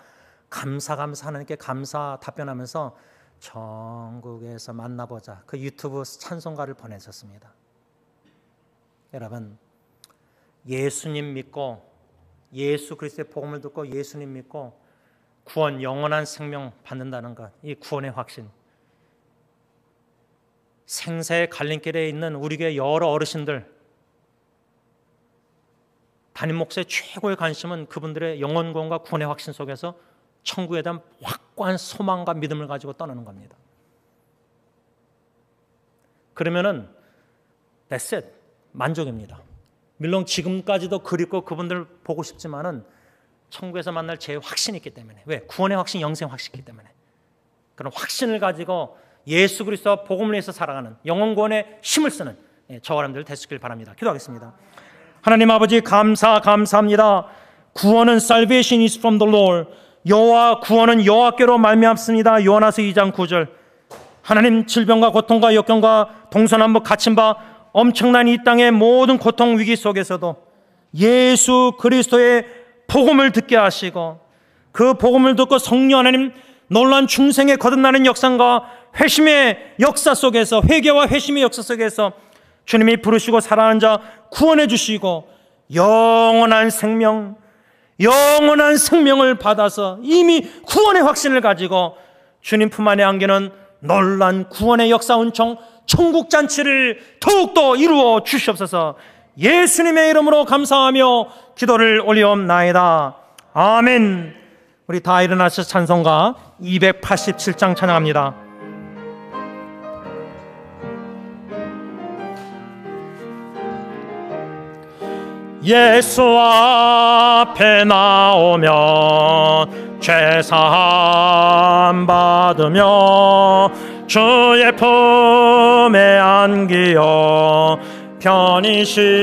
감사 하나님께 감사 답변하면서 천국에서 만나보자, 그 유튜브 찬송가를 보내셨습니다. 여러분, 예수님 믿고 예수 그리스도의 복음을 듣고 예수님 믿고 구원, 영원한 생명 받는다는 것, 이 구원의 확신. 생사의 갈림길에 있는 우리 교회 여러 어르신들, 담임 목사의 최고의 관심은 그분들의 영혼 구원과 구원의 확신 속에서 천국에 대한 확고한 소망과 믿음을 가지고 떠나는 겁니다. 그러면은 that's it. 만족입니다. 물론 지금까지도 그립고 그분들을 보고 싶지만은 천국에서 만날 제 확신이 있기 때문에. 왜? 구원의 확신, 영생 확신이 있기 때문에. 그런 확신을 가지고 예수 그리스도와 복음을 위해서 살아가는 영혼 구원의 힘을 쓰는 저와 여러분들 되시길 바랍니다. 기도하겠습니다. 하나님 아버지 감사합니다. 구원은 salvation is from the Lord. 여호와 구원은 여호와께로 말미암습니다. 요한아서 2장 9절. 하나님 질병과 고통과 역경과 동서남북 갇힌 바 엄청난 이 땅의 모든 고통 위기 속에서도 예수 그리스도의 복음을 듣게 하시고 그 복음을 듣고 성령 하나님 놀라운 중생의 거듭나는 역사과 회심의 역사 속에서 회개와 회심의 역사 속에서 주님이 부르시고 사랑하는 자 구원해 주시고 영원한 생명을 받아서 이미 구원의 확신을 가지고 주님 품 안에 안기는 놀란 구원의 역사 은총 천국 잔치를 더욱더 이루어 주시옵소서. 예수님의 이름으로 감사하며 기도를 올리옵나이다. 아멘. 우리 다 일어나서 찬송가 287장 찬양합니다. 예수 앞에 나오면 죄사함 받으며 주의 품에 안기어 편히 쉬리라.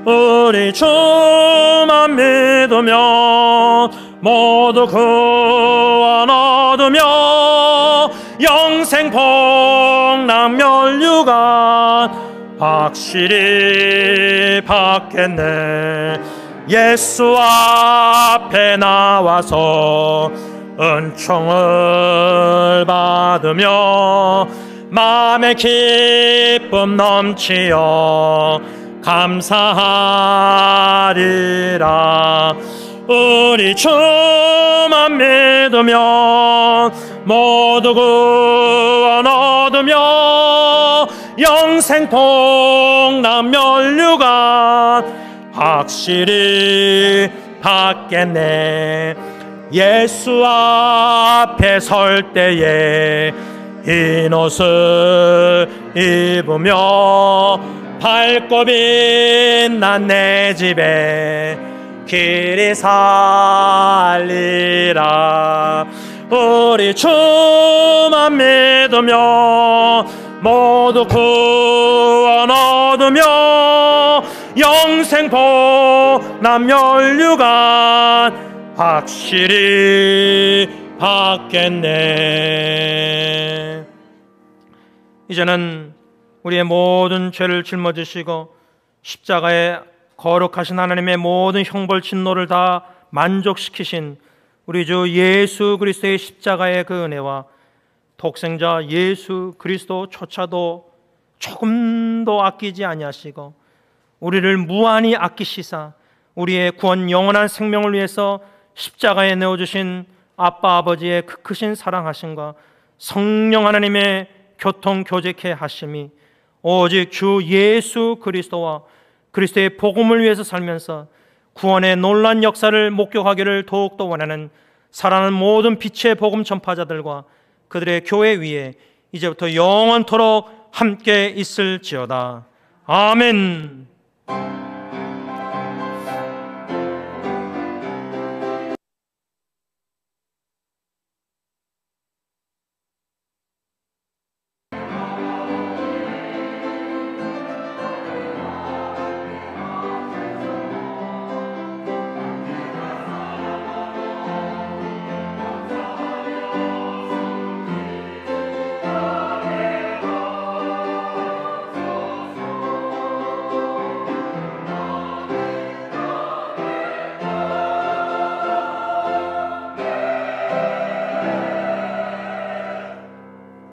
우리 주만 믿으면 모두 구원 얻으며 영생 복락 멸류관 확실히 받겠네. 예수 앞에 나와서 은총을 받으며 마음의 기쁨 넘치어 감사하리라. 우리 주만 믿으면 모두 구원 얻으며 영생 복락 멸류관 확실히 받겠네. 예수 앞에 설 때에 흰 옷을 입으며 밝고 빛난 내 집에 길이 살리라. 우리 주만 믿으며 모두 구원 얻으며 영생 복락 멸류관 확실히 받겠네. 이제는 우리의 모든 죄를 짊어지시고 십자가에 거룩하신 하나님의 모든 형벌 진노를 다 만족시키신 우리 주 예수 그리스도의 십자가의 그 은혜와 독생자 예수 그리스도조차도 조금도 아끼지 아니하시고 우리를 무한히 아끼시사 우리의 구원 영원한 생명을 위해서 십자가에 내어주신 아빠 아버지의 그 크신 사랑하심과 성령 하나님의 교통교제케 하심이 오직 주 예수 그리스도와 그리스도의 복음을 위해서 살면서 구원의 놀란 역사를 목격하기를 더욱더 원하는 사랑하는 모든 빛의 복음 전파자들과 그들의 교회 위에 이제부터 영원토록 함께 있을지어다. 아멘.